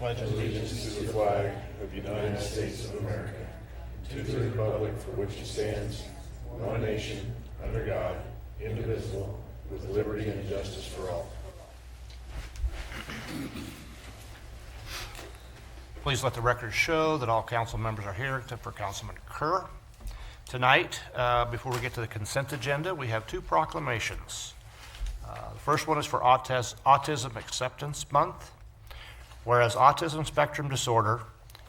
pledge allegiance to the flag of the United States of America, to the republic for which it stands, one nation, under God, indivisible, with liberty and justice for all. Please let the record show that all council members are here except for Councilman Kerr. Tonight, before we get to the consent agenda, we have two proclamations. The first one is for Autism Acceptance Month. Whereas autism spectrum disorder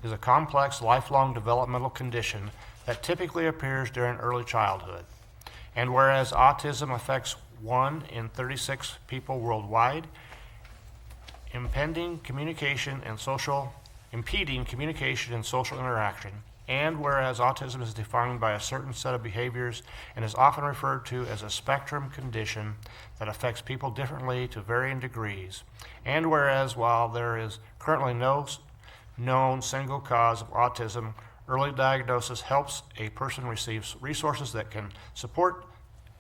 is a complex, lifelong developmental condition that typically appears during early childhood. And whereas autism affects 1 in 36 people worldwide, impeding communication and social interaction, and whereas autism is defined by a certain set of behaviors and is often referred to as a spectrum condition that affects people differently to varying degrees, and whereas while there is currently no known single cause of autism, early diagnosis helps a person receive resources that can support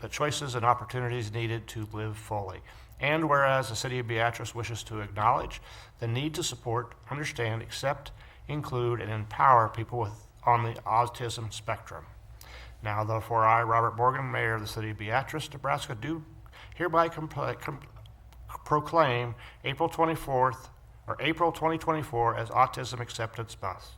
the choices and opportunities needed to live fully. And whereas the City of Beatrice wishes to acknowledge the need to support, understand, accept, include, and empower people on the autism spectrum. Now, therefore, I, Robert Morgan, Mayor of the City of Beatrice, Nebraska, do hereby proclaim April 2024 as Autism Acceptance Month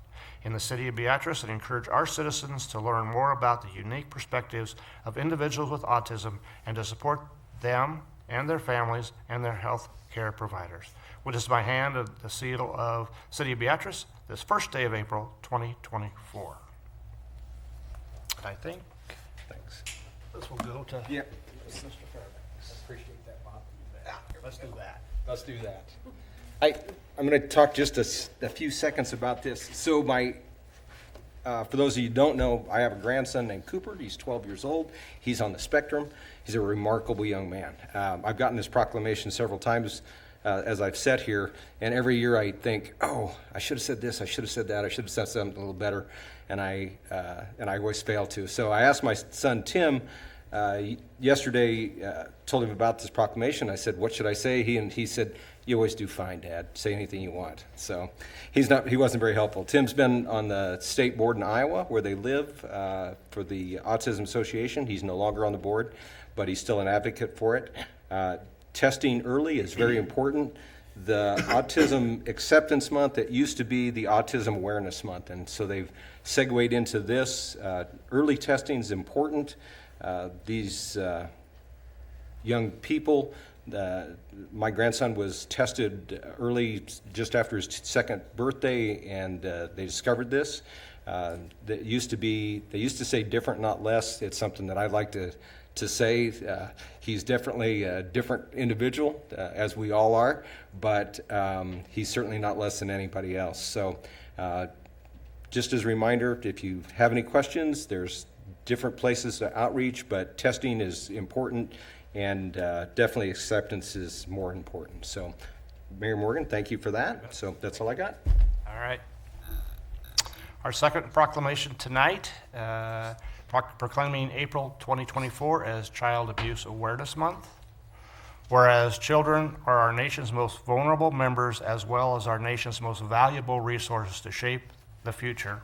in the City of Beatrice and encourage our citizens to learn more about the unique perspectives of individuals with autism and to support them and their families and their health care providers. With this in my hand, the seal of City of Beatrice, this first day of April 2024. And I think Thanks. this will go to Yeah. Mr. Fairbanks. Appreciate that, Bob. Let's do that. Let's do that. I'm going to talk just a few seconds about this. So for those of you who don't know, I have a grandson named Cooper. He's 12 years old. He's on the spectrum. He's a remarkable young man. I've gotten this proclamation several times as I've sat here, and every year I think, oh, I should have said this, I should have said that, I should have said something a little better, and I always fail to. So I asked my son Tim yesterday, told him about this proclamation. I said, what should I say? He said, you always do fine, Dad. Say anything you want. So he wasn't very helpful. Tim's been on the state board in Iowa where they live for the Autism Association. He's no longer on the board, but he's still an advocate for it. Testing early is very important. The Autism Acceptance Month, it used to be the Autism Awareness Month, and so they've segued into this. Early testing is important. These young people, my grandson was tested early just after his second birthday, and they discovered this. They used to say different, not less. It's something that I like to say. He's definitely a different individual, as we all are, but he's certainly not less than anybody else. So just as a reminder, if you have any questions, there's different places to outreach, but testing is important, and definitely acceptance is more important. So Mayor Morgan, thank you for that. So that's all I got. All right. Our second proclamation tonight, proclaiming April 2024 as Child Abuse Awareness Month. Whereas children are our nation's most vulnerable members as well as our nation's most valuable resources to shape the future.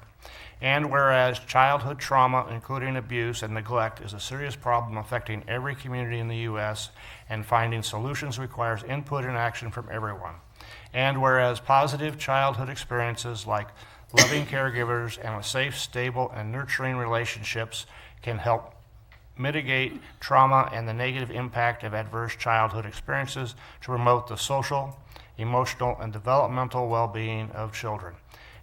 And whereas childhood trauma, including abuse and neglect, is a serious problem affecting every community in the U.S., and finding solutions requires input and action from everyone. And whereas positive childhood experiences like loving caregivers and safe, stable, and nurturing relationships can help mitigate trauma and the negative impact of adverse childhood experiences to promote the social, emotional, and developmental well-being of children.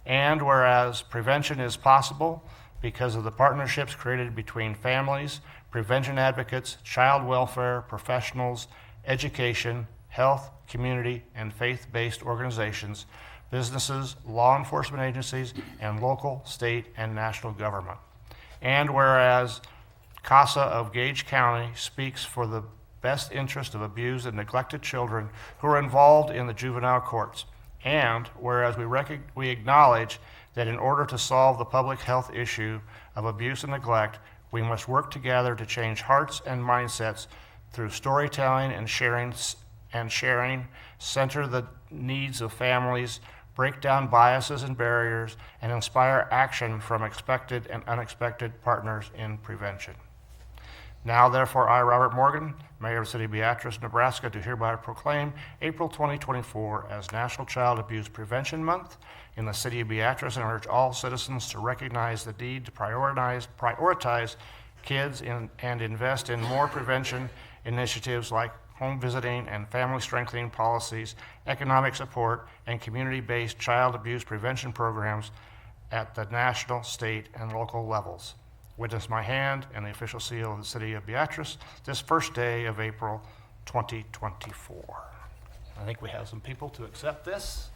And whereas prevention is possible because of the partnerships created between families, prevention advocates, child welfare professionals, education, health, community, and faith-based organizations, businesses, law enforcement agencies, and local, state, and national government. And whereas CASA of Gage County speaks for the best interest of abused and neglected children who are involved in the juvenile courts. And whereas we acknowledge that in order to solve the public health issue of abuse and neglect, we must work together to change hearts and mindsets through storytelling and sharing, center the needs of families, break down biases and barriers, and inspire action from expected and unexpected partners in prevention. Now, therefore, I, Robert Morgan, Mayor of the City of Beatrice, Nebraska, do hereby proclaim April 2024 as National Child Abuse Prevention Month in the City of Beatrice and urge all citizens to recognize the need to prioritize kids and invest in more prevention initiatives like home visiting and family strengthening policies, economic support, and community-based child abuse prevention programs at the national, state, and local levels. Witness my hand and the official seal of the City of Beatrice this first day of April 2024. I think we have some people to accept this.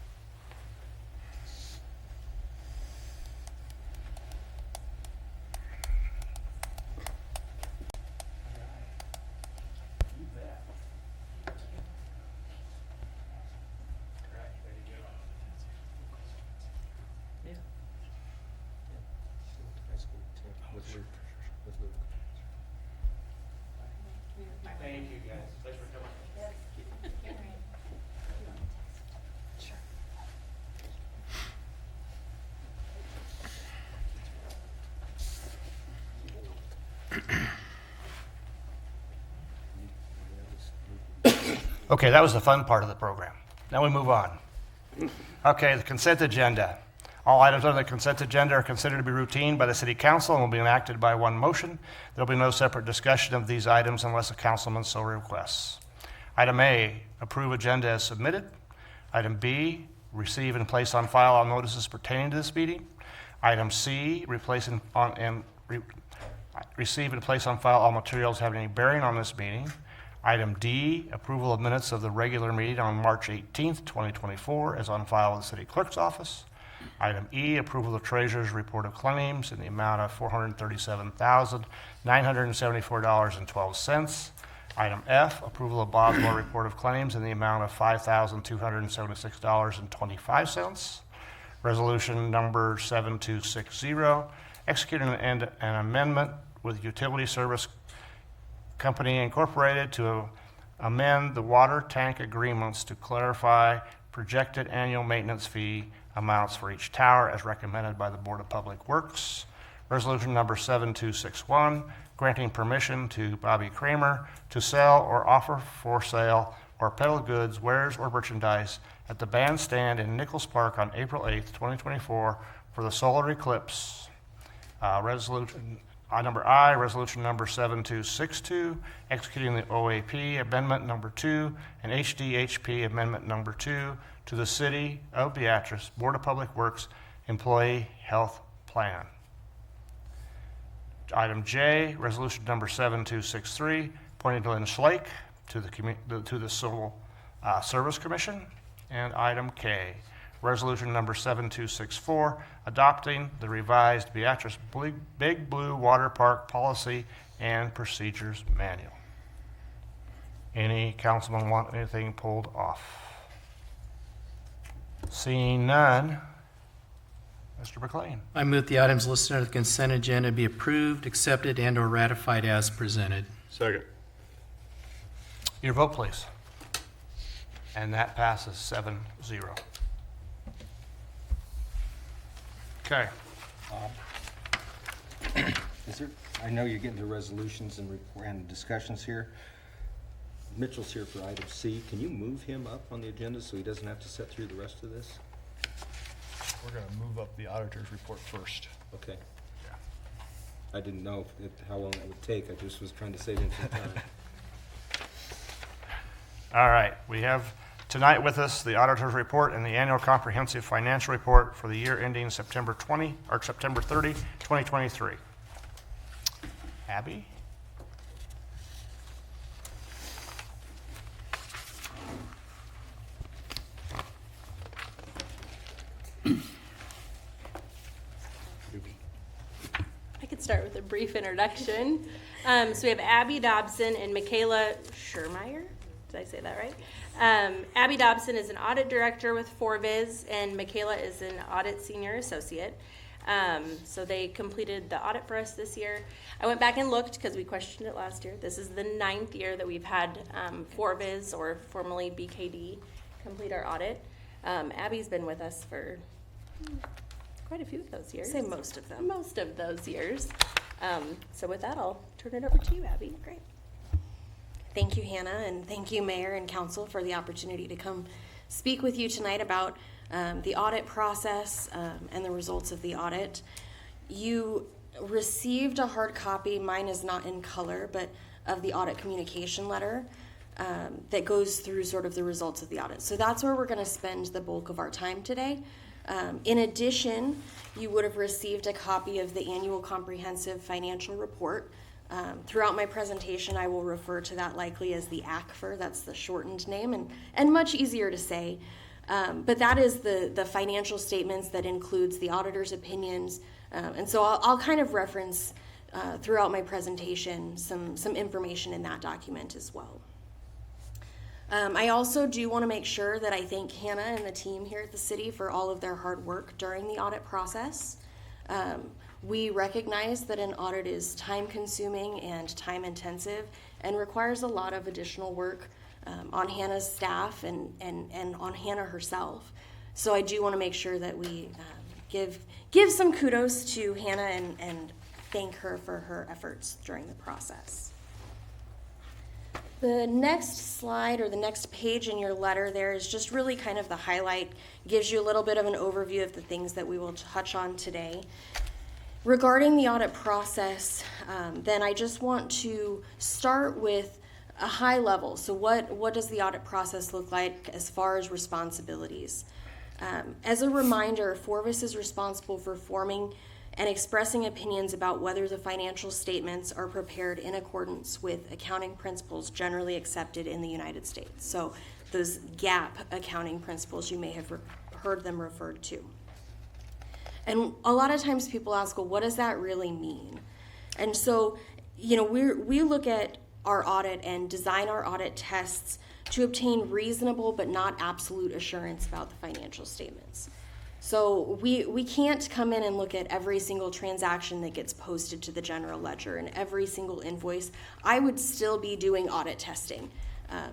Thank you, guys. Thanks for coming. Okay, that was the fun part of the program. Now we move on. Okay, the consent agenda. All items on the consent agenda are considered to be routine by the City Council and will be enacted by one motion. There will be no separate discussion of these items unless a councilman so requests. Item A, approve agenda as submitted. Item B, receive and place on file all notices pertaining to this meeting. Item C, receive and place on file all materials having any bearing on this meeting. Item D, approval of minutes of the regular meeting on March 18th, 2024, as on file with the City Clerk's office. Item E, approval of Treasurer's report of claims in the amount of $437,974.12. Item F, approval of Boswell report of claims in the amount of $5,276.25. Resolution number 7260, executing an amendment with Utility Service Company Incorporated to amend the water tank agreements to clarify projected annual maintenance fee amounts for each tower as recommended by the Board of Public Works. Resolution number 7261, granting permission to Bobby Kramer to sell or offer for sale or peddle goods, wares, or merchandise at the bandstand in Nichols Park on April 8th, 2024 for the solar eclipse. Resolution number 7262, executing the OAP Amendment number 2 and HDHP Amendment number 2 to the City of Beatrice Board of Public Works Employee Health Plan. Item J, resolution number 7263, appointing Lynn Schlake to the Civil Service Commission. And item K, resolution number 7264, adopting the revised Beatrice Big Blue Water Park Policy and Procedures Manual. Any councilman want anything pulled off? Seeing none, Mr. McLean. I move the items listed on the consent agenda be approved, accepted, and/or ratified as presented. Second. Your vote, please. And that passes 7-0. Okay. Is there, I know you're getting the resolutions and discussions here. Mitchell's here for item C. Can you move him up on the agenda so he doesn't have to sit through the rest of this? We're going to move up the auditor's report first. Okay. I didn't know how long it would take. I just was trying to save him some time. All right. We have tonight with us the auditor's report and the annual comprehensive financial report for the year ending September 30, 2023. Abby? I could start with a brief introduction. So we have Abby Dobson and Michaela Schermeyer. Did I say that right? Abby Dobson is an audit director with Forviz, and Michaela is an audit senior associate. So they completed the audit for us this year. I went back and looked because we questioned it last year. This is the 9th year that we've had Forviz, or formerly BKD, complete our audit. Abby's been with us for quite a few of those years. Say most of them. Most of those years. So with that, I'll turn it over to you, Abby. Great. Thank you, Hannah, and thank you, Mayor and Council, for the opportunity to come speak with you tonight about the audit process and the results of the audit. You received a hard copy, mine is not in color, but of the audit communication letter that goes through sort of the results of the audit. So that's where we're going to spend the bulk of our time today. In addition, you would have received a copy of the annual comprehensive financial report. Throughout my presentation, I will refer to that likely as the ACFR. That's the shortened name and much easier to say. But that is the financial statements that includes the auditor's opinions. And so I'll kind of reference throughout my presentation some information in that document as well. I also do want to make sure that I thank Hannah and the team here at the city for all of their hard work during the audit process. We recognize that an audit is time-consuming and time-intensive and requires a lot of additional work on Hannah's staff and on Hannah herself. So I do want to make sure that we give some kudos to Hannah and thank her for her efforts during the process. The next slide or the next page in your letter there is just really kind of the highlight, gives you a little bit of an overview of the things that we will touch on today. Regarding the audit process, then I just want to start with a high level. So what does the audit process look like as far as responsibilities? As a reminder, Forvis is responsible for forming and expressing opinions about whether the financial statements are prepared in accordance with accounting principles generally accepted in the United States. So those GAAP accounting principles, you may have heard them referred to. And a lot of times people ask, well, what does that really mean? And so, we look at our audit and design our audit tests to obtain reasonable but not absolute assurance about the financial statements. So we can't come in and look at every single transaction that gets posted to the general ledger and every single invoice. I would still be doing audit testing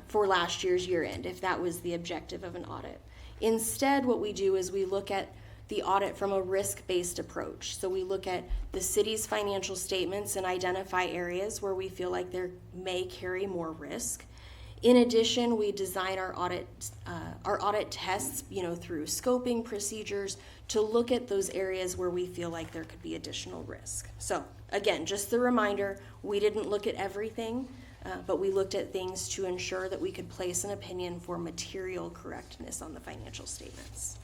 for last year's year end if that was the objective of an audit. Instead, what we do is we look at the audit from a risk-based approach. So we look at the city's financial statements and identify areas where we feel like there may carry more risk. In addition, we design our audit tests, through scoping procedures to look at those areas where we feel like there could be additional risk. So again, just the reminder, we didn't look at everything, but we looked at things to ensure that we could place an opinion for material correctness on the financial statements.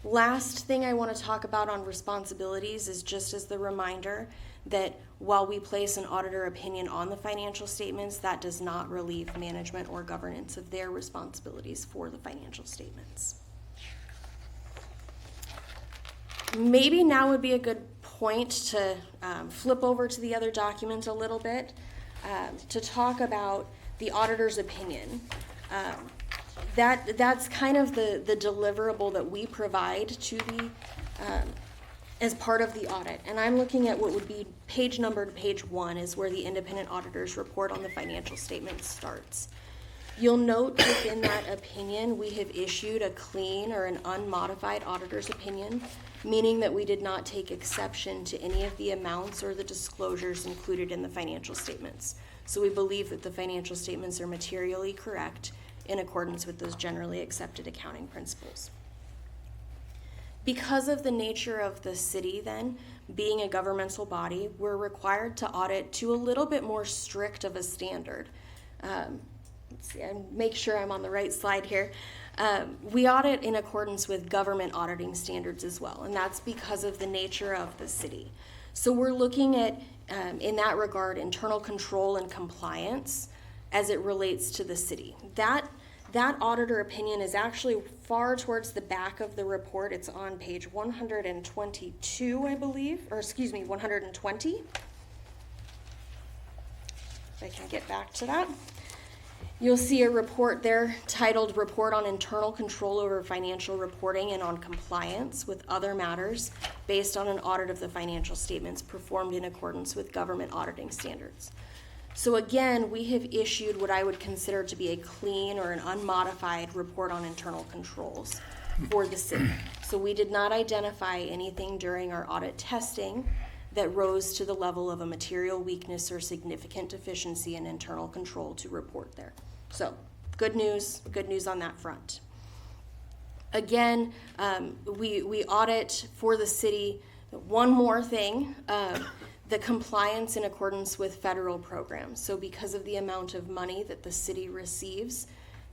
Last thing I want to talk about on responsibilities is just as the reminder that while we place an auditor opinion on the financial statements, that does not relieve management or governance of their responsibilities for the financial statements. Maybe now would be a good point to flip over to the other document a little bit to talk about the auditor's opinion. That's kind of the deliverable that we provide to the as part of the audit. And I'm looking at what would be page numbered page 1 is where the independent auditor's report on the financial statements starts. You'll note within that opinion we have issued a clean or an unmodified auditor's opinion, meaning that we did not take exception to any of the amounts or the disclosures included in the financial statements. So we believe that the financial statements are materially correct in accordance with those generally accepted accounting principles. Because of the nature of the city then, being a governmental body, we're required to audit to a little bit more strict of a standard. Let's see, make sure I'm on the right slide here. We audit in accordance with government auditing standards as well, and that's because of the nature of the city. So we're looking at, in that regard, internal control and compliance as it relates to the city. That auditor opinion is actually far towards the back of the report. It's on page 122, I believe, or excuse me, 120. If I can get back to that. You'll see a report there titled Report on Internal Control over Financial Reporting and on Compliance with Other Matters based on an audit of the financial statements performed in accordance with government auditing standards. So again, we have issued what I would consider to be a clean or an unmodified report on internal controls for the city. So we did not identify anything during our audit testing that rose to the level of a material weakness or significant deficiency in internal control to report there. So good news on that front. Again, we audit for the city. One more thing, the compliance in accordance with federal programs. So because of the amount of money that the city receives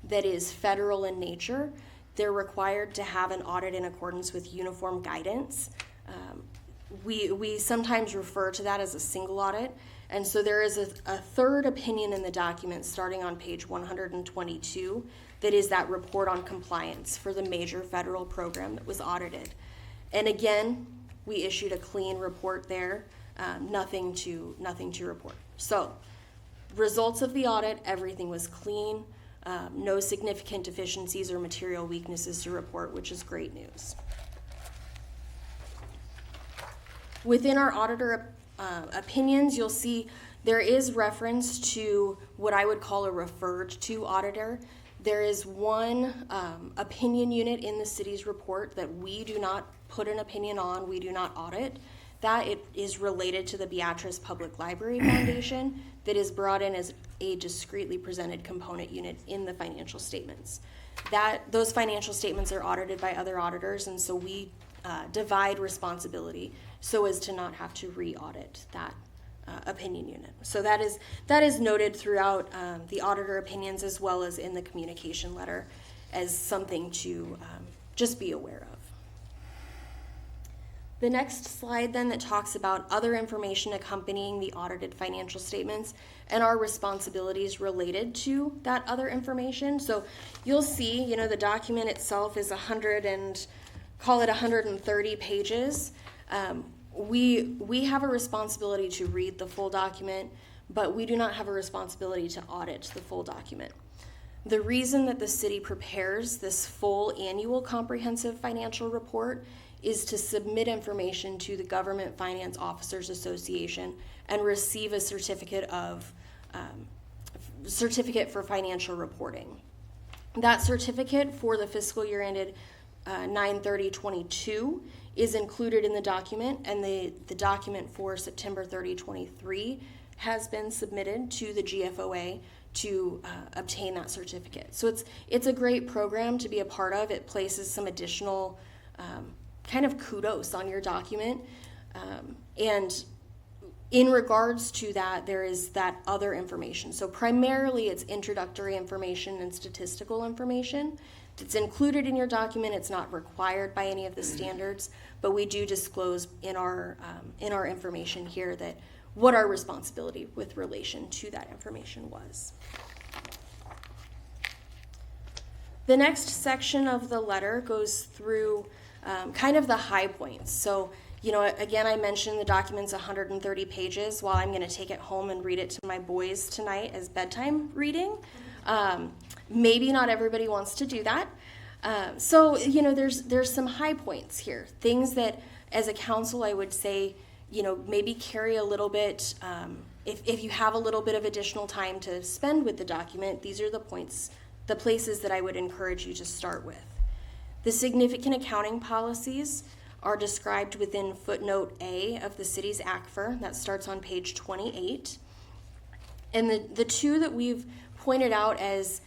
that is federal in nature, they're required to have an audit in accordance with uniform guidance. We sometimes refer to that as a single audit. And so there is a third opinion in the document starting on page 122 that is that report on compliance for the major federal program that was audited. And again, we issued a clean report there, nothing to report. So results of the audit, everything was clean, no significant deficiencies or material weaknesses to report, which is great news. Within our auditor opinions, you'll see there is reference to what I would call a referred to auditor. There is one opinion unit in the city's report that we do not put an opinion on, we do not audit. That it is related to the Beatrice Public Library Foundation that is brought in as a discretely presented component unit in the financial statements. Those financial statements are audited by other auditors, and so we divide responsibility so as to not have to re-audit that opinion unit. So that is noted throughout the auditor opinions as well as in the communication letter as something to just be aware of. The next slide then that talks about other information accompanying the audited financial statements and our responsibilities related to that other information. So you'll see, the document itself is 130 pages. We have a responsibility to read the full document, but we do not have a responsibility to audit the full document. The reason that the city prepares this full annual comprehensive financial report is to submit information to the Government Finance Officers Association and receive a certificate for financial reporting. That certificate for the fiscal year ended 9/30/22 is included in the document, and the document for September 30, 23 has been submitted to the GFOA to obtain that certificate. So it's a great program to be a part of. It places some additional kind of kudos on your document. And in regards to that, there is that other information. So primarily it's introductory information and statistical information. It's included in your document. It's not required by any of the standards, but we do disclose in our information here that what our responsibility with relation to that information was. The next section of the letter goes through kind of the high points. So, again, I mentioned the document's 130 pages. While I'm going to take it home and read it to my boys tonight as bedtime reading, maybe not everybody wants to do that. So, there's some high points here. Things that, as a council, I would say, maybe carry a little bit, if you have a little bit of additional time to spend with the document, these are the places that I would encourage you to start with. The significant accounting policies are described within footnote A of the city's ACFR. That starts on page 28. And the two that we've pointed out as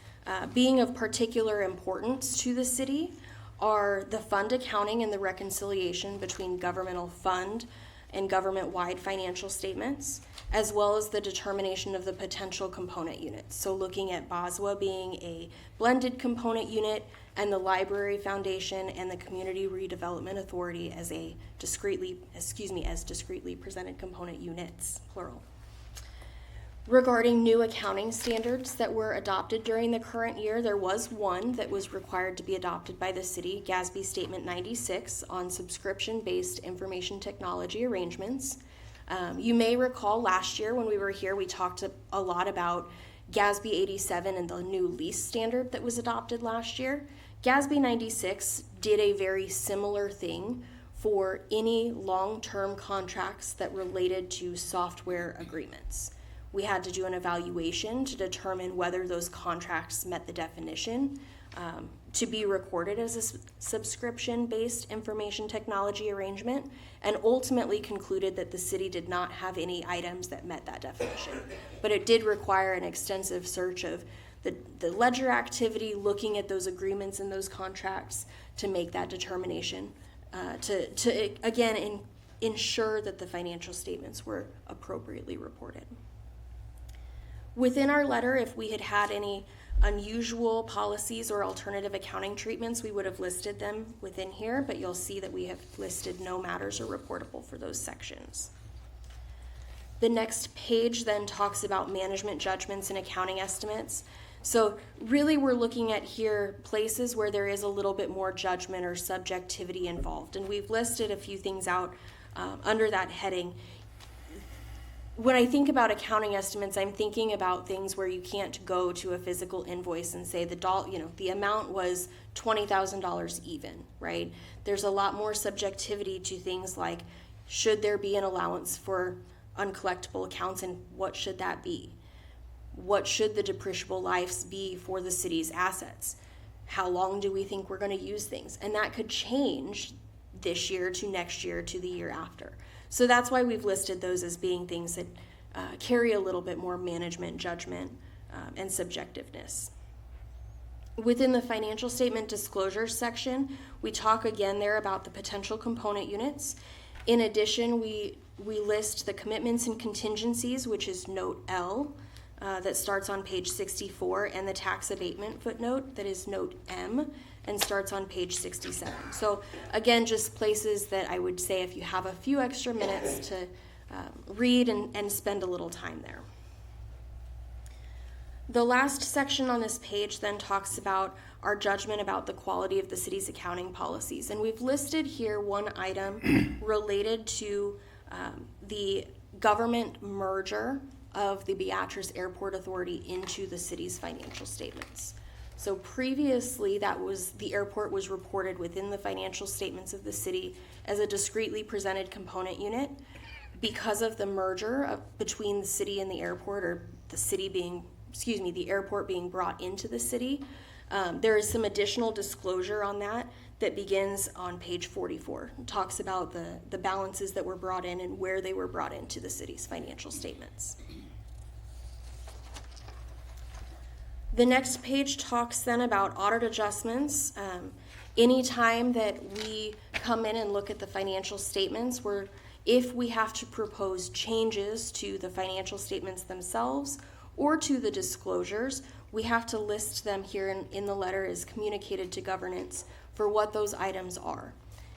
being of particular importance to the city are the fund accounting and the reconciliation between governmental fund and government-wide financial statements, as well as the determination of the potential component units. So looking at BOSWA being a blended component unit and the Library Foundation and the Community Redevelopment Authority as discretely presented component units, plural. Regarding new accounting standards that were adopted during the current year, there was one that was required to be adopted by the city, GASB Statement 96 on subscription-based information technology arrangements. You may recall last year when we were here, we talked a lot about GASB 87 and the new lease standard that was adopted last year. GASB 96 did a very similar thing for any long-term contracts that related to software agreements. we had to do an evaluation to determine whether those contracts met the definition to be recorded as a subscription-based information technology arrangement, and ultimately concluded that the city did not have any items that met that definition. But it did require an extensive search of the ledger activity, looking at those agreements and those contracts to make that determination, to again, ensure that the financial statements were appropriately reported. Within our letter, if we had had any unusual policies or alternative accounting treatments, we would have listed them within here, but you'll see that we have listed no matters are reportable for those sections. The next page then talks about management judgments and accounting estimates. So really we're looking at here places where there is a little bit more judgment or subjectivity involved, and we've listed a few things out under that heading. When I think about accounting estimates, I'm thinking about things where you can't go to a physical invoice and say the amount was $20,000 even, right? There's a lot more subjectivity to things like, should there be an allowance for uncollectible accounts, and what should that be? What should the depreciable lives be for the city's assets? How long do we think we're going to use things? And that could change this year to next year to the year after. So that's why we've listed those as being things that carry a little bit more management judgment and subjectiveness. Within the financial statement disclosure section, we talk again there about the potential component units. In addition, we list the commitments and contingencies, which is note L, that starts on page 64, and the tax abatement footnote that is note M and starts on page 67. So again, just places that I would say if you have a few extra minutes to read and spend a little time there. The last section on this page then talks about our judgment about the quality of the city's accounting policies. And we've listed here one item related to the government merger of the Beatrice Airport Authority into the city's financial statements. So previously, the airport was reported within the financial statements of the city as a discretely presented component unit. Because of the merger between the city and the airport, or the airport being brought into the city, there is some additional disclosure on that begins on page 44. It talks about the balances that were brought in and where they were brought into the city's financial statements. The next page talks then about audit adjustments. Anytime that we come in and look at the financial statements, if we have to propose changes to the financial statements themselves or to the disclosures, we have to list them here in the letter as communicated to governance for what those items are.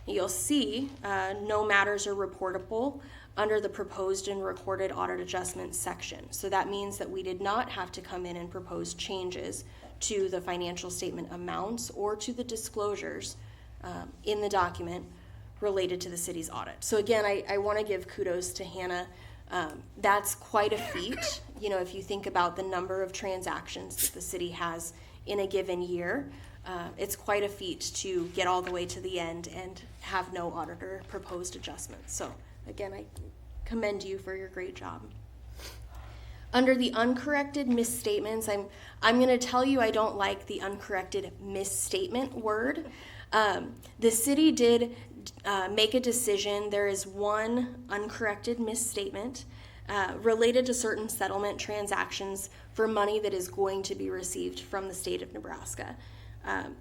You'll see no matters are reportable under the proposed and recorded audit adjustments section. So that means that we did not have to come in and propose changes to the financial statement amounts or to the disclosures in the document related to the city's audit. So again, I want to give kudos to Hannah. That's quite a feat. If you think about the number of transactions that the city has in a given year, it's quite a feat to get all the way to the end and have no auditor proposed adjustments. So again, I commend you for your great job. Under the uncorrected misstatements, I'm going to tell you I don't like the uncorrected misstatement word. The city did make a decision. There is one uncorrected misstatement related to certain settlement transactions for money that is going to be received from the state of Nebraska.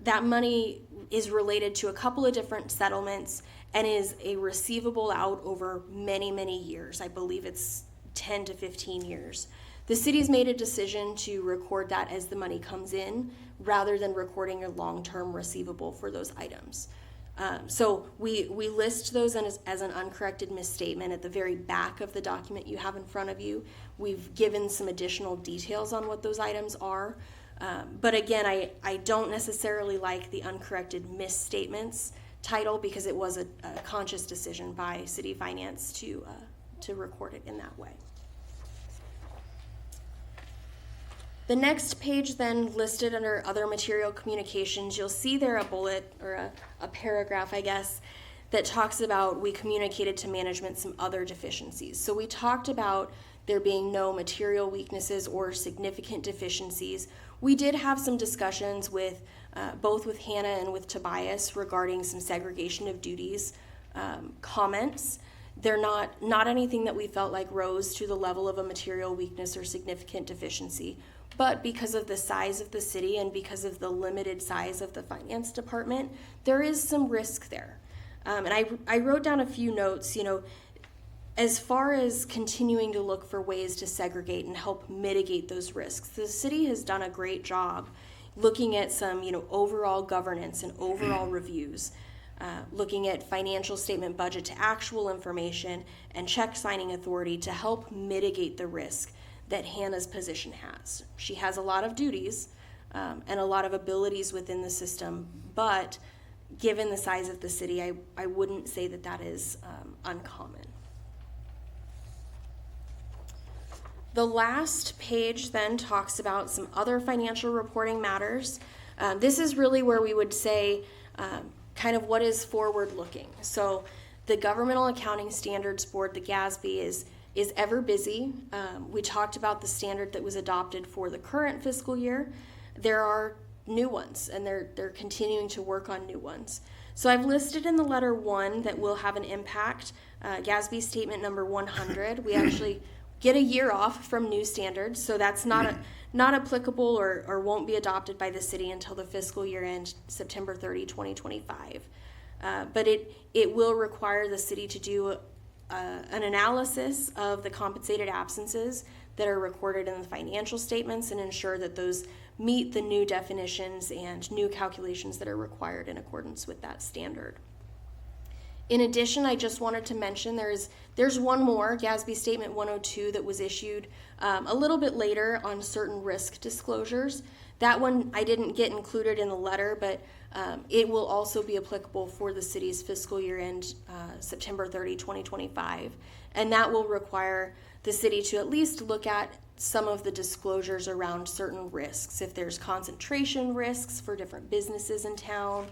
That money is related to a couple of different settlements and is a receivable out over many, many years. I believe it's 10 to 15 years. The city's made a decision to record that as the money comes in rather than recording a long-term receivable for those items. So we list those as an uncorrected misstatement at the very back of the document you have in front of you. We've given some additional details on what those items are. But again, I don't necessarily like the uncorrected misstatements title because it was a conscious decision by city finance to record it in that way. The next page then listed under other material communications, you'll see there a bullet or a paragraph, I guess, that talks about we communicated to management some other deficiencies. So we talked about there being no material weaknesses or significant deficiencies. We did have some discussions with both with Hannah and with Tobias regarding some segregation of duties comments. They're not anything that we felt like rose to the level of a material weakness or significant deficiency. But because of the size of the city and because of the limited size of the finance department, there is some risk there. And I wrote down a few notes, as far as continuing to look for ways to segregate and help mitigate those risks. The city has done a great job looking at some, overall governance and overall reviews, looking at financial statement budget to actual information and check signing authority to help mitigate the risk that Hannah's position has. She has a lot of duties and a lot of abilities within the system, but given the size of the city, I wouldn't say that that is uncommon. The last page then talks about some other financial reporting matters. This is really where we would say kind of what is forward-looking. So the Governmental Accounting Standards Board, the GASB, is ever busy. We talked about the standard that was adopted for the current fiscal year. There are new ones, and they're continuing to work on new ones. So I've listed in the letter 1 that will have an impact. GASB statement number 100. We actually get a year off from new standards, so that's not applicable or won't be adopted by the city until the fiscal year end, September 30, 2025. But it will require the city to do an analysis of the compensated absences that are recorded in the financial statements and ensure that those meet the new definitions and new calculations that are required in accordance with that standard. In addition, I just wanted to mention there's one more, GASB Statement 102, that was issued a little bit later on certain risk disclosures. That one I didn't get included in the letter, but it will also be applicable for the city's fiscal year end, September 30, 2025. And that will require the city to at least look at some of the disclosures around certain risks. If there's concentration risks for different businesses in town,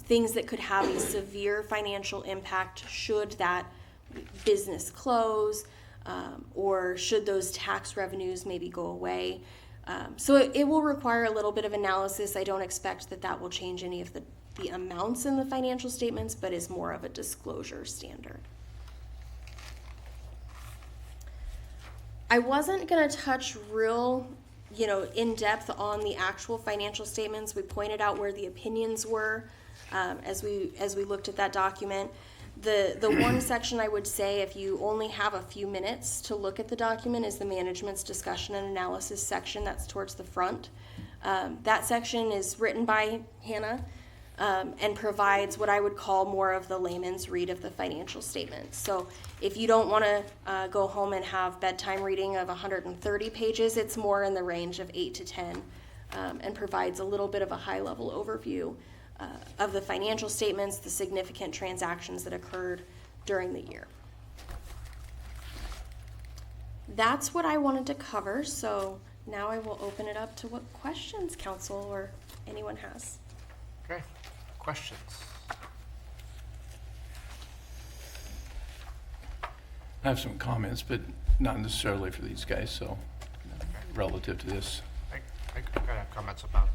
things that could have a severe financial impact should that business close, or should those tax revenues maybe go away. So it will require a little bit of analysis. I don't expect that will change any of the amounts in the financial statements, but is more of a disclosure standard. I wasn't going to touch real in depth on the actual financial statements. We pointed out where the opinions were as we looked at that document. The one section I would say, if you only have a few minutes to look at the document, is the management's discussion and analysis section. That's towards the front. That section is written by Hannah and provides what I would call more of the layman's read of the financial statements. So if you don't want to go home and have bedtime reading of 130 pages, it's more in the range of 8 to 10 and provides a little bit of a high-level overview of the financial statements, the significant transactions that occurred during the year. That's what I wanted to cover, so now I will open it up to what questions council or anyone has. Okay, questions? I have some comments, but not necessarily for these guys, so relative to this. I gotta have comments about,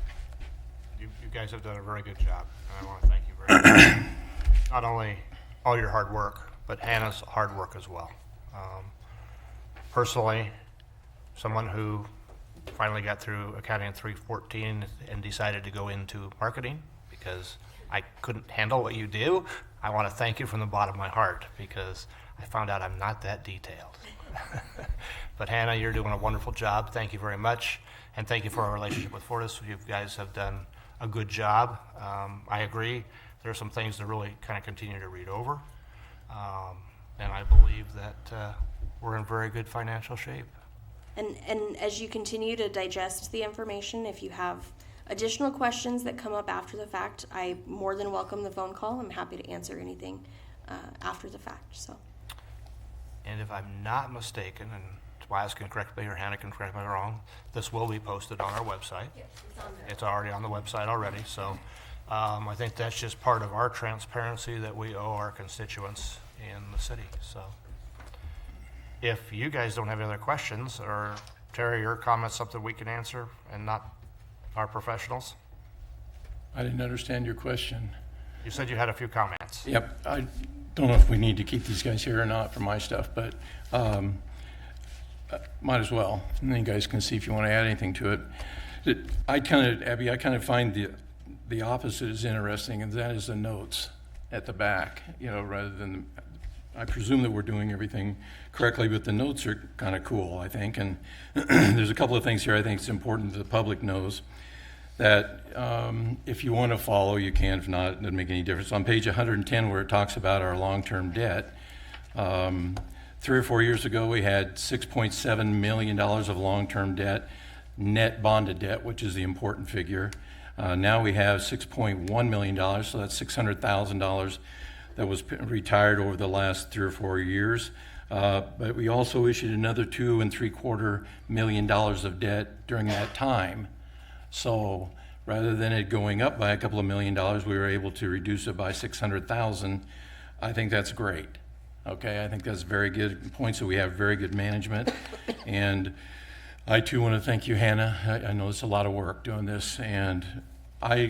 you guys have done a very good job, and I want to thank you very much. Not only all your hard work, but Hannah's hard work as well. Personally, someone who finally got through accounting 314 and decided to go into marketing because I couldn't handle what you do, I want to thank you from the bottom of my heart because I found out I'm not that detailed. But Hannah, you're doing a wonderful job. Thank you very much. And thank you for our relationship with Fortis. You guys have done a good job. I agree. There are some things to really kind of continue to read over. And I believe that we're in very good financial shape. And as you continue to digest the information, if you have additional questions that come up after the fact, I more than welcome the phone call. I'm happy to answer anything after the fact. So. And if I'm not mistaken, and Tobias can correct me or Hannah can correct me wrong, this will be posted on our website. Yes, it's on there. It's already on the website already. So I think that's just part of our transparency that we owe our constituents in the city. So if you guys don't have any other questions, or Terry, your comments, something we can answer and not our professionals? I didn't understand your question. You said you had a few comments. Yep, I don't know if we need to keep these guys here or not for my stuff, but might as well. And then you guys can see if you want to add anything to it. Abby, I kind of find the opposite is interesting, and that is the notes at the back, rather than, I presume that we're doing everything correctly, but the notes are kind of cool, I think. And there's a couple of things here I think it's important that the public knows that if you want to follow, you can. If not, it doesn't make any difference. On page 110, where it talks about our long-term debt, 3 or 4 years ago, we had $6.7 million of long-term debt, net bonded debt, which is the important figure. Now we have $6.1 million, so that's $600,000 that was retired over the last 3 or 4 years. But we also issued another $2.75 million of debt during that time. So rather than it going up by a couple of $1 million, we were able to reduce it by $600,000. I think that's great. Okay, I think that's very good points. So we have very good management. And I too want to thank you, Hannah. I know it's a lot of work doing this, and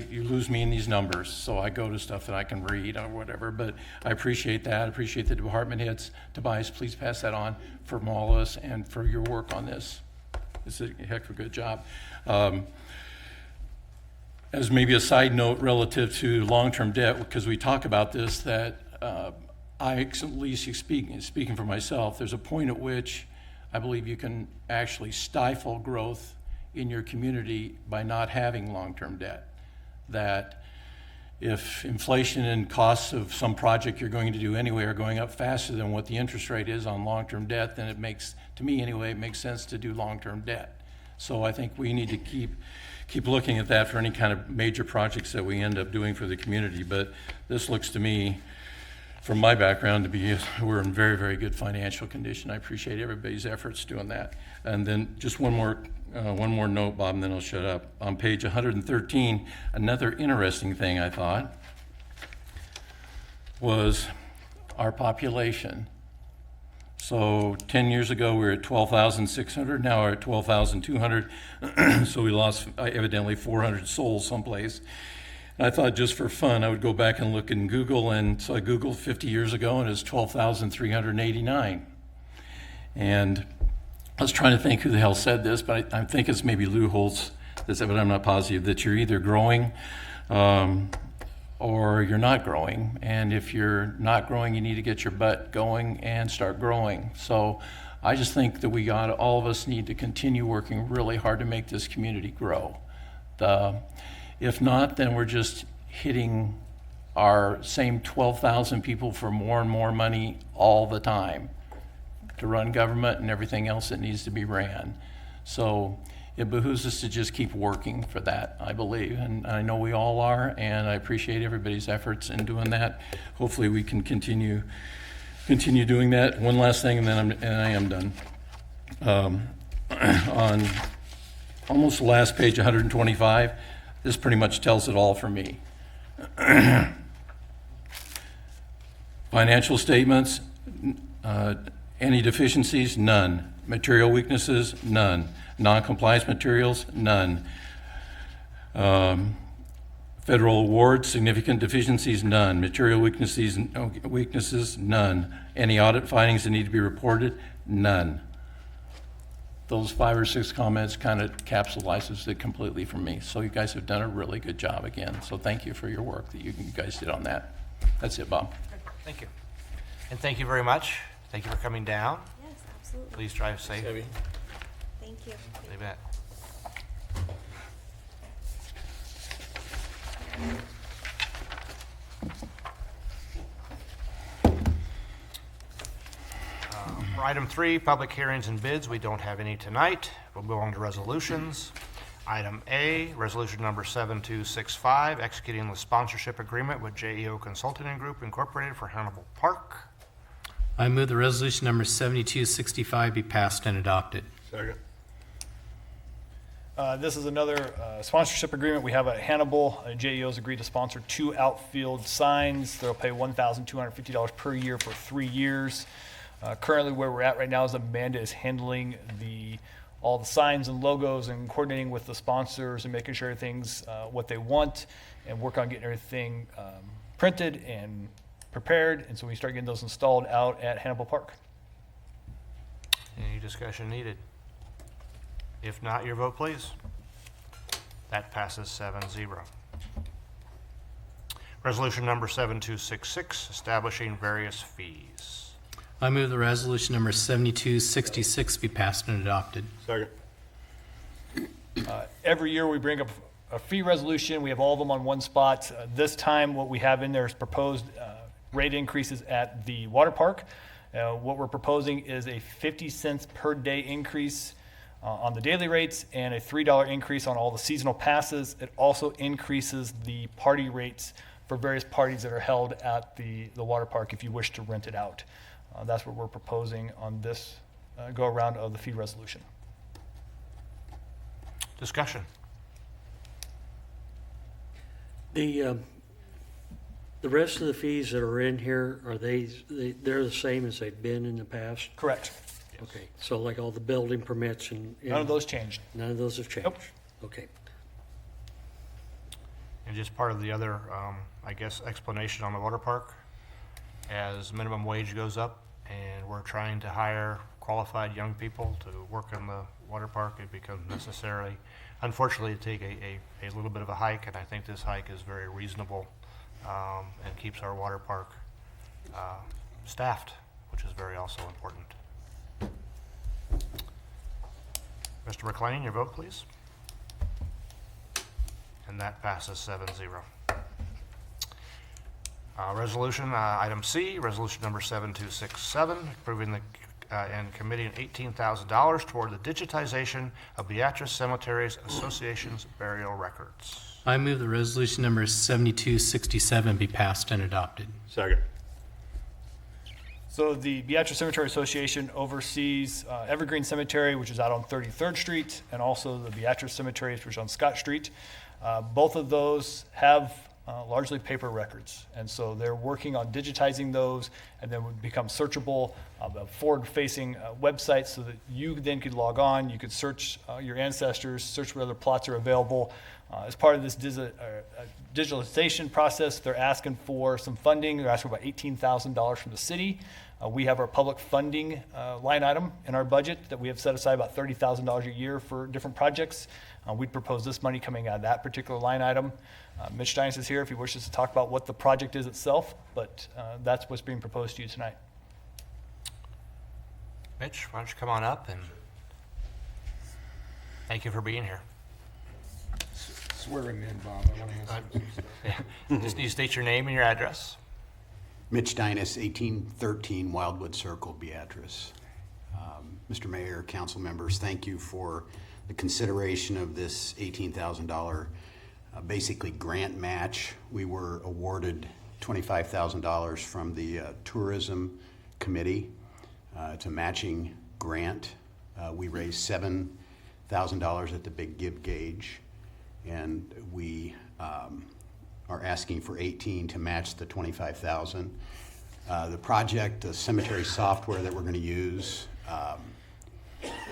you lose me in these numbers, so I go to stuff that I can read or whatever, but I appreciate that. I appreciate the department heads. Tobias, please pass that on from all of us and for your work on this. It's a heck of a good job. As maybe a side note relative to long-term debt, because we talk about this, that I, at least speaking for myself, there's a point at which I believe you can actually stifle growth in your community by not having long-term debt. That if inflation and costs of some project you're going to do anyway are going up faster than what the interest rate is on long-term debt, then it makes, to me anyway, it makes sense to do long-term debt. So I think we need to keep looking at that for any kind of major projects that we end up doing for the community. But this looks to me, from my background, to be we're in very, very good financial condition. I appreciate everybody's efforts doing that. And then just one more note, Bob, and then I'll shut up. On page 113, another interesting thing I thought was our population. So 10 years ago, we were at 12,600. Now we're at 12,200. So we lost evidently 400 souls someplace. And I thought just for fun, I would go back and look in Google. And so I Googled 50 years ago, and it's 12,389. And I was trying to think who the hell said this, but I think it's maybe Lou Holtz that said, but I'm not positive, that you're either growing or you're not growing. And if you're not growing, you need to get your butt going and start growing. So I just think that all of us need to continue working really hard to make this community grow. If not, then we're just hitting our same 12,000 people for more and more money all the time to run government and everything else that needs to be ran. So it behooves us to just keep working for that, I believe, and I know we all are, and I appreciate everybody's efforts in doing that. Hopefully we can continue doing that. One last thing, and then I am done. On almost the last page, 125, this pretty much tells it all for me. Financial statements, any deficiencies? None. Material weaknesses? None. Non-compliance materials? None. Federal awards, significant deficiencies? None. Material weaknesses? None. Any audit findings that need to be reported? None. Those 5 or 6 comments kind of capsulizes it completely for me. So you guys have done a really good job again. So thank you for your work that you guys did on that. That's it, Bob. Thank you. And thank you very much. Thank you for coming down. Yes, absolutely. Please drive safe. Thank you. You bet. For item 3, public hearings and bids, we don't have any tonight. We'll move on to resolutions. Item A, resolution number 7265, executing the sponsorship agreement with JEO Consulting Group Incorporated for Hannibal Park. I move the resolution number 7265 be passed and adopted. Second. This is another sponsorship agreement. We have at Hannibal. JEO's agreed to sponsor 2 outfield signs. They'll pay $1,250 per year for 3 years. Currently, where we're at right now is Amanda is handling all the signs and logos and coordinating with the sponsors and making sure everything's what they want, and work on getting everything printed and prepared. And so we start getting those installed out at Hannibal Park. Any discussion needed? If not, your vote, please. That passes 7-0. Resolution number 7266, establishing various fees. I move the resolution number 7266 be passed and adopted. Second. Every year we bring up a fee resolution. We have all of them on one spot. This time what we have in there is proposed rate increases at the water park. What we're proposing is a 50 cents per day increase on the daily rates and a $3 increase on all the seasonal passes. It also increases the party rates for various parties that are held at the water park if you wish to rent it out. That's what we're proposing on this go around of the fee resolution. Discussion. The rest of the fees that are in here, are they're the same as they've been in the past? Correct. Okay, so like all the building permits and. None of those changed. None of those have changed? Nope. Okay. And just part of the other, I guess, explanation on the water park, as minimum wage goes up and we're trying to hire qualified young people to work in the water park, it becomes necessary, unfortunately, to take a little bit of a hike, and I think this hike is very reasonable and keeps our water park staffed, which is very also important. Mr. McLean, your vote, please. And that passes 7-0. Resolution, item C, resolution number 7267, approving the and committing $18,000 toward the digitization of Beatrice Cemetery Association's burial records. I move the resolution number 7267 be passed and adopted. Second. So the Beatrice Cemetery Association oversees Evergreen Cemetery, which is out on 33rd Street, and also the Beatrice Cemetery, which is on Scott Street. Both of those have largely paper records, and so they're working on digitizing those and then would become searchable, a forward-facing website so that you then could log on, you could search your ancestors, search what other plots are available. As part of this digitalization process, they're asking for some funding. They're asking for about $18,000 from the city. We have our public funding line item in our budget that we have set aside about $30,000 a year for different projects. We'd propose this money coming out of that particular line item. Mitch Steins is here if he wishes to talk about what the project is itself, but that's what's being proposed to you tonight. Mitch, why don't you come on up, and thank you for being here. Swearing in, Bob. I want to answer some stuff. Yeah. Just need to state your name and your address. Mitch Dinas, 1813 Wildwood Circle, Beatrice. Mr. Mayor, council members, thank you for the consideration of this $18,000 basically grant match. We were awarded $25,000 from the Tourism Committee. It's a matching grant. We raised $7,000 at the Big Give Gauge, and we are asking for 18 to match the 25,000. The project, the cemetery software that we're going to use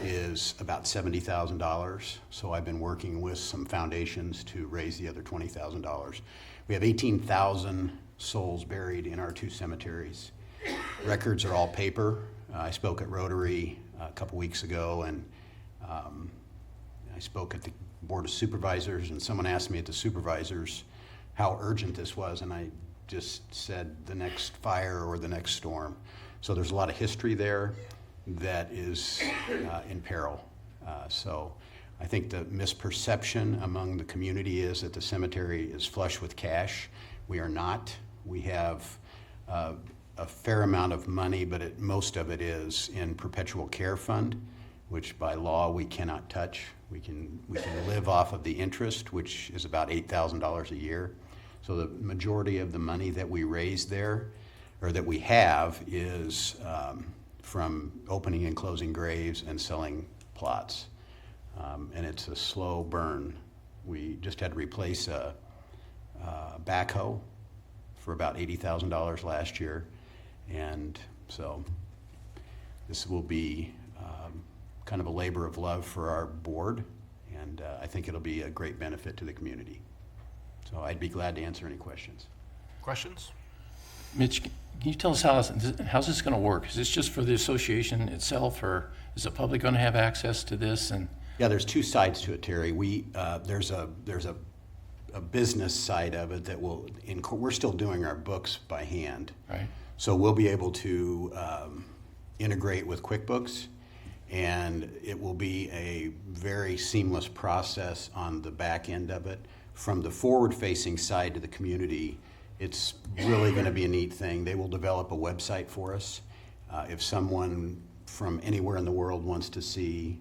is about $70,000. So I've been working with some foundations to raise the other $20,000. We have 18,000 souls buried in our two cemeteries. Records are all paper. I spoke at Rotary a couple weeks ago, and I spoke at the Board of Supervisors, and someone asked me at the supervisors how urgent this was, and I just said the next fire or the next storm. So there's a lot of history there that is in peril. So I think the misperception among the community is that the cemetery is flush with cash. We are not. We have a fair amount of money, but most of it is in perpetual care fund, which by law we cannot touch. We can live off of the interest, which is about $8,000 a year. So the majority of the money that we raise there, or that we have, is from opening and closing graves and selling plots. And it's a slow burn. We just had to replace a backhoe for about $80,000 last year. And so This will be kind of a labor of love for our board, and I think it'll be a great benefit to the community. So I'd be glad to answer any questions. Questions? Mitch, can you tell us how's this going to work? Is this just for the association itself, or is the public going to have access to this? And Yeah, there's two sides to it, Terry. There's a business side of it that we're still doing our books by hand. right? So we'll be able to integrate with QuickBooks, and it will be a very seamless process on the back end of it. From the forward-facing side to the community, it's really going to be a neat thing. They will develop a website for us. If someone from anywhere in the world wants to see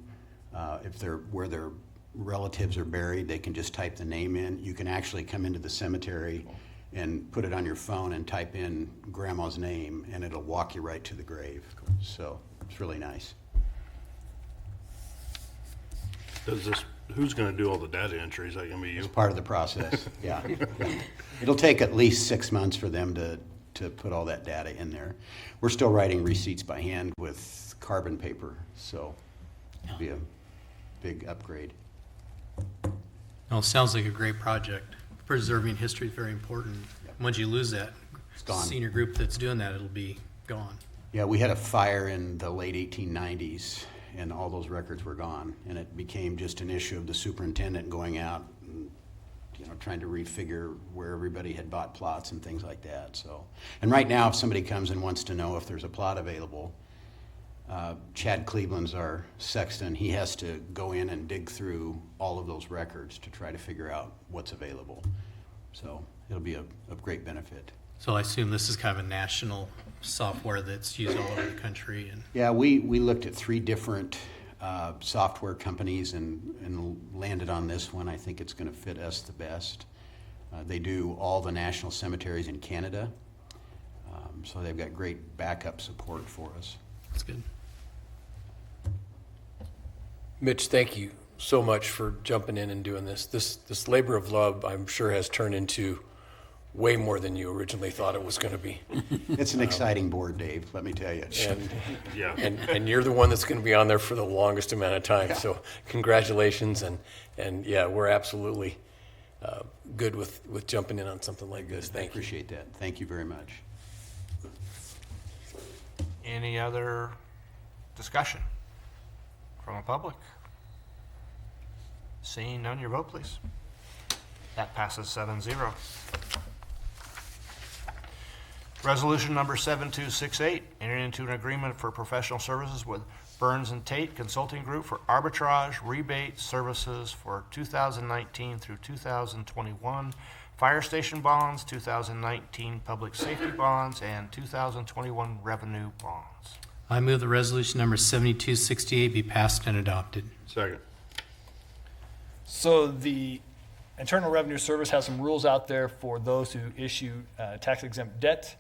where their relatives are buried, they can just type the name in. You can actually come into the cemetery and put it on your phone and type in grandma's name, and it'll walk you right to the grave. So it's really nice. Who's gonna do all the data entries? That gonna be you? It's part of the process, yeah. It'll take at least 6 months for them to put all that data in there. We're still writing receipts by hand with carbon paper, so it'll be a big upgrade. Well, it sounds like a great project. Preserving history is very important. Once you lose that gone. senior group that's doing that, it'll be gone. Yeah, we had a fire in the late 1890s, and all those records were gone, and it became just an issue of the superintendent going out and, trying to refigure where everybody had bought plots and things like that. So, and right now, if somebody comes and wants to know if there's a plot available, Chad Cleveland's our sexton. He has to go in and dig through all of those records to try to figure out what's available. So it'll be a great benefit. So I assume this is kind of a national software that's used all over the country. And Yeah, we looked at 3 different software companies and landed on this one. I think it's going to fit us the best. They do all the national cemeteries in Canada, so they've got great backup support for us. that's good. Mitch, thank you so much for jumping in and doing this. This labor of love, I'm sure, has turned into way more than you originally thought it was going to be. It's an exciting board, Dave, let me tell you. And, Yeah. and you're the one that's going to be on there for the longest amount of time. So congratulations. And yeah, we're absolutely good with jumping in on something like this. I Thank you. appreciate that. Thank you very much. Any other discussion from the public? Seeing none, your vote, please. That passes 7-0. Resolution number 7268, entering into an agreement for professional services with Burns and Tate Consulting Group for arbitrage rebate services for 2019 through 2021 fire station bonds, 2019 public safety bonds, and 2021 revenue bonds. I move the resolution number 7268 be passed and adopted. Second. So the Internal Revenue Service has some rules out there for those who issue tax exempt debt.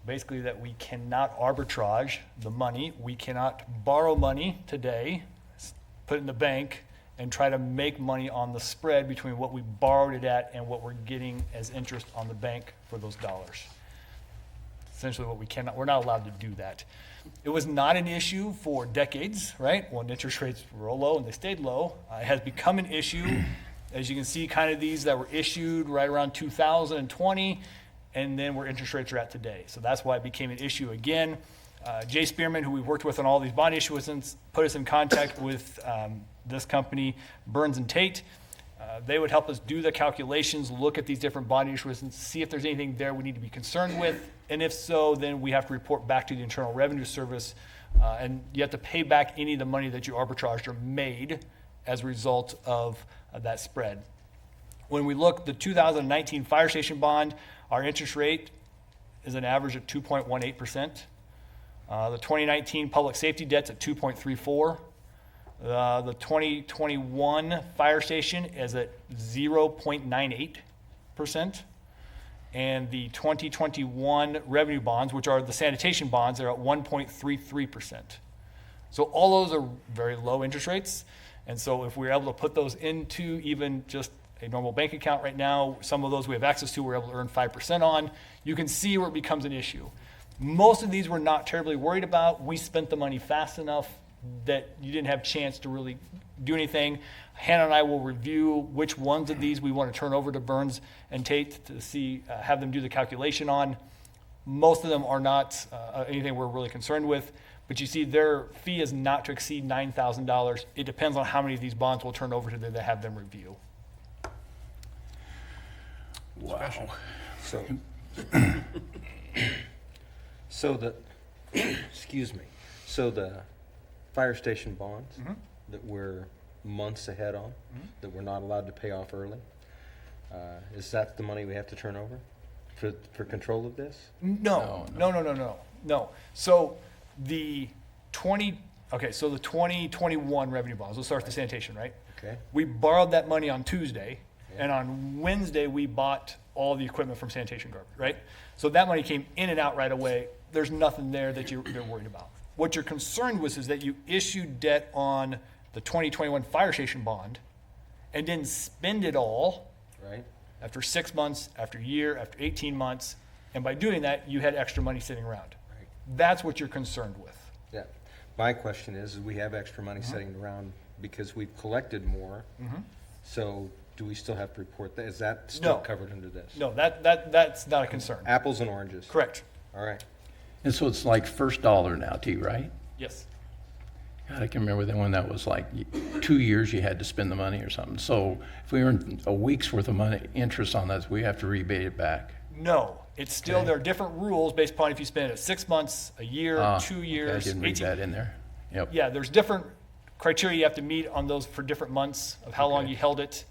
Basically that we cannot arbitrage the money. We cannot borrow money today, put it in the bank, and try to make money on the spread between what we borrowed it at and what we're getting as interest on the bank for those dollars. Essentially we're not allowed to do that. It was not an issue for decades, right? When interest rates were low and they stayed low. It has become an issue. As you can see, kind of these that were issued right around 2020, and then where interest rates are at today. So that's why it became an issue again. Jay Spearman, who we've worked with on all these bond issuances, put us in contact with this company, Burns and Tate. They would help us do the calculations, look at these different bond issuances, see if there's anything there we need to be concerned with, and if so, then we have to report back to the Internal Revenue Service, and you have to pay back any of the money that you arbitraged or made as a result of that spread. When we look, the 2019 fire station bond, our interest rate is an average of 2.18%. The 2019 public safety debt's at 2.34. The 2021 fire station is at 0.98%. And the 2021 revenue bonds, which are the sanitation bonds, are at 1.33%. So all those are very low interest rates. And so if we're able to put those into even just a normal bank account right now, some of those we have access to, we're able to earn 5% on. You can see where it becomes an issue. Most of these we're not terribly worried about. We spent the money fast enough that you didn't have a chance to really do anything. Hannah and I will review which ones of these we want to turn over to Burns and Tate to see, have them do the calculation on. Most of them are not anything we're really concerned with, but you see their fee is not to exceed $9,000. It depends on how many of these bonds we'll turn over to them to have them review. Wow. So, so the, excuse me, so the fire station bonds that we're months ahead on, that we're not allowed to pay off early, is that the money we have to turn over for control of this? No. So the 2021 revenue bonds, let's start with the sanitation, right? Okay. We borrowed that money on Tuesday, and on Wednesday, we bought all the equipment from sanitation garbage, right? So that money came in and out right away. There's nothing there that you're worried about. What you're concerned with is that you issued debt on the 2021 fire station bond and didn't spend it all Right. after 6 months, after a year, after 18 months. And by doing that, you had extra money sitting around. Right. That's what you're concerned with. Yeah. My question is we have extra money sitting around because we've collected more. So do we still have to report that? Is that still No. covered under this? No, that's not a concern. Apples and oranges. Correct. All right. And so it's like first dollar now, T, right? Yes. God, I can remember when that was like 2 years you had to spend the money or something. So if we earn a week's worth of money, interest on that, we have to rebate it back. No, it's still, Okay. there are different rules based upon if you spend it 6 months, a year, 2 Okay, years, I didn't read 18. that in there. Yep. Yeah, there's different criteria you have to meet on those for different months of how long Okay. you held it.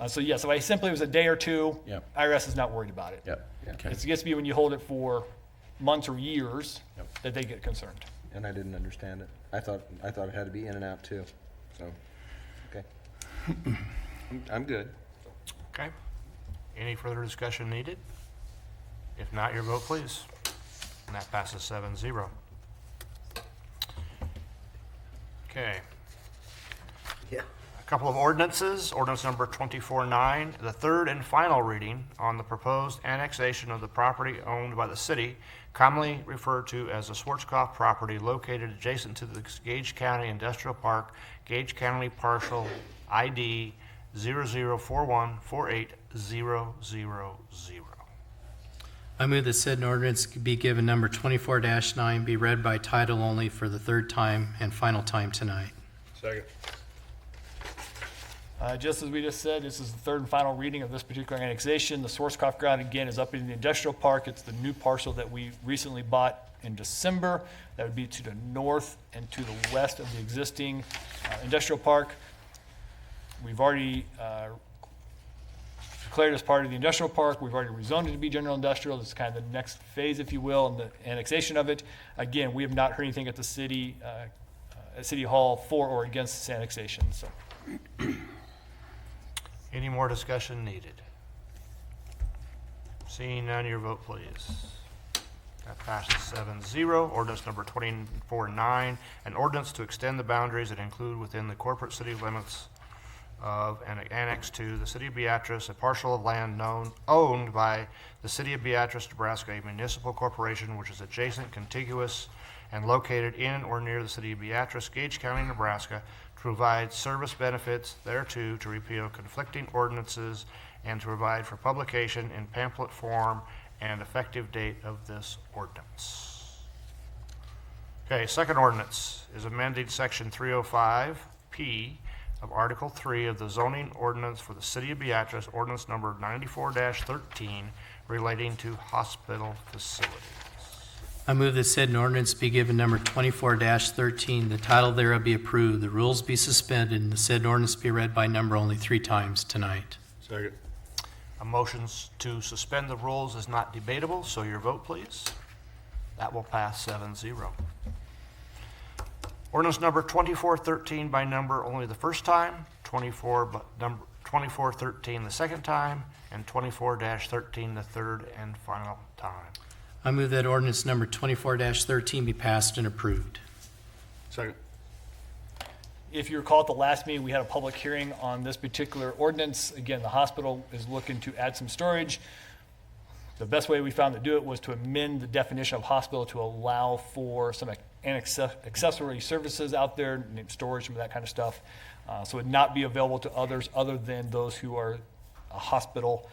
So yeah, so I simply, it was a day or two. Yep. IRS is not worried about it. Yep. Okay. It gets to be when you hold it for months or years Yep. that they get concerned. And I didn't understand it. I thought it had to be in and out too. So, okay. I'm good. Okay. Any further discussion needed? If not, your vote, please. And that passes 7-0. Okay. Yeah. A couple of ordinances. Ordinance number 24-9, the third and final reading on the proposed annexation of the property owned by the city, commonly referred to as the Schwarzkopf property located adjacent to the Gage County Industrial Park, Gage County Partial ID 0041480000. I move that said ordinance be given number 24-9, be read by title only for the third time and final time tonight. Second. Just as we just said, this is the third and final reading of this particular annexation. The Schwarzkopf ground, again, is up in the industrial park. It's the new parcel that we recently bought in December. That would be to the north and to the west of the existing industrial park. We've already declared as part of the industrial park. We've already rezoned it to be general industrial. This is kind of the next phase, if you will, in the annexation of it. Again, we have not heard anything at the city, at City Hall for or against this annexation, so. Any more discussion needed? Seeing none, your vote, please. That passes 7-0. Ordinance number 24-9, an ordinance to extend the boundaries that include within the corporate city limits of and annex to the city of Beatrice, a parcel of land owned by the city of Beatrice, Nebraska, a municipal corporation which is adjacent, contiguous, and located in or near the city of Beatrice, Gage County, Nebraska, to provide service benefits thereto, to repeal conflicting ordinances, and to provide for publication in pamphlet form and effective date of this ordinance. Okay, second ordinance is amending section 305P of Article 3 of the Zoning Ordinance for the City of Beatrice, ordinance number 94-13, relating to hospital facilities. I move that said ordinance be given number 24-13, the title thereof be approved, the rules be suspended, and the said ordinance be read by number only 3 times tonight. Second. A motion to suspend the rules is not debatable, so your vote, please. That will pass 7-0. Ordinance number 24-13 by number only the first time, 24-13 the second time, and 24-13 the third and final time. I move that ordinance number 24-13 be passed and approved. Second. If you recall at the last meeting, we had a public hearing on this particular ordinance. Again, the hospital is looking to add some storage. The best way we found to do it was to amend the definition of hospital to allow for some accessory services out there, storage and that kind of stuff. So it would not be available to others other than those who are a hospital.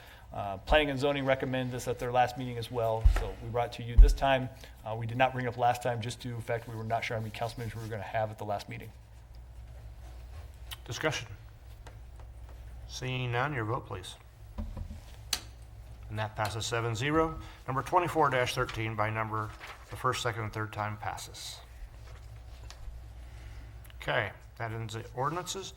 Planning and zoning recommend this at their last meeting as well. So we brought it to you this time. We did not bring it up last time just to the fact we were not sure how many council members we were going to have at the last meeting. Discussion. Seeing none, your vote, please. And that passes 7-0. Number 24-13 by number, the first, second, and third time passes. Okay, that ends the ordinances.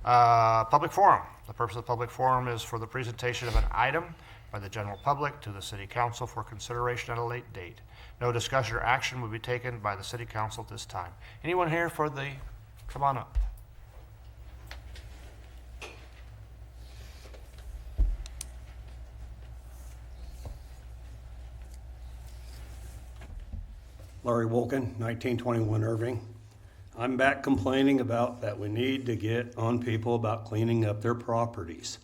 Public forum. The purpose of the public forum is for the presentation of an item by the general public to the city council for consideration at a late date. No discussion or action will be taken by the city council at this time. Anyone here for the, come on up. Larry Wolken, 1921 Irving. I'm back complaining about that we need to get on people about cleaning up their properties.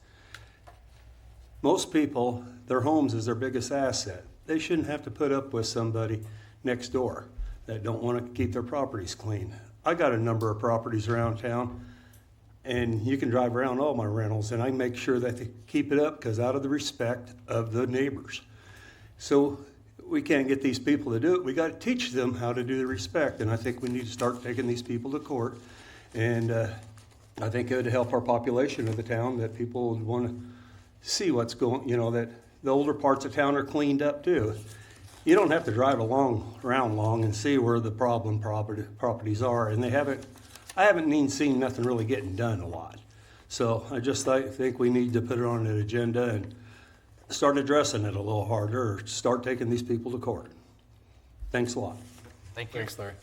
Most people, their homes is their biggest asset. They shouldn't have to put up with somebody next door that don't want to keep their properties clean. I got a number of properties around town, and you can drive around all my rentals, and I make sure that they keep it up because out of the respect of the neighbors. So we can't get these people to do it. We got to teach them how to do the respect, and I think we need to start taking these people to court. And I think it would help our population of the town that people would want to see what's going, that the older parts of town are cleaned up too. You don't have to drive around long and see where the problem properties are, and I haven't even seen nothing really getting done a lot. So I just think we need to put it on an agenda and start addressing it a little harder, or start taking these people to court. Thanks a lot. Thank you. Thanks, Larry.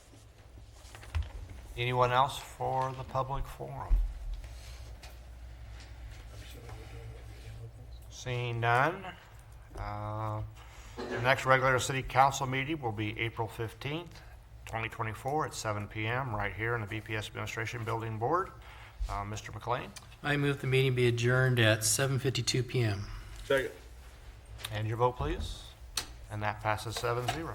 Anyone else for the public forum? Seeing none. The next regular city council meeting will be April 15th, 2024 at 7 p.m. right here in the VPS Administration Building Board. Mr. McLean? I move the meeting be adjourned at 7:52 p.m. Second. And your vote, please. And that passes 7-0.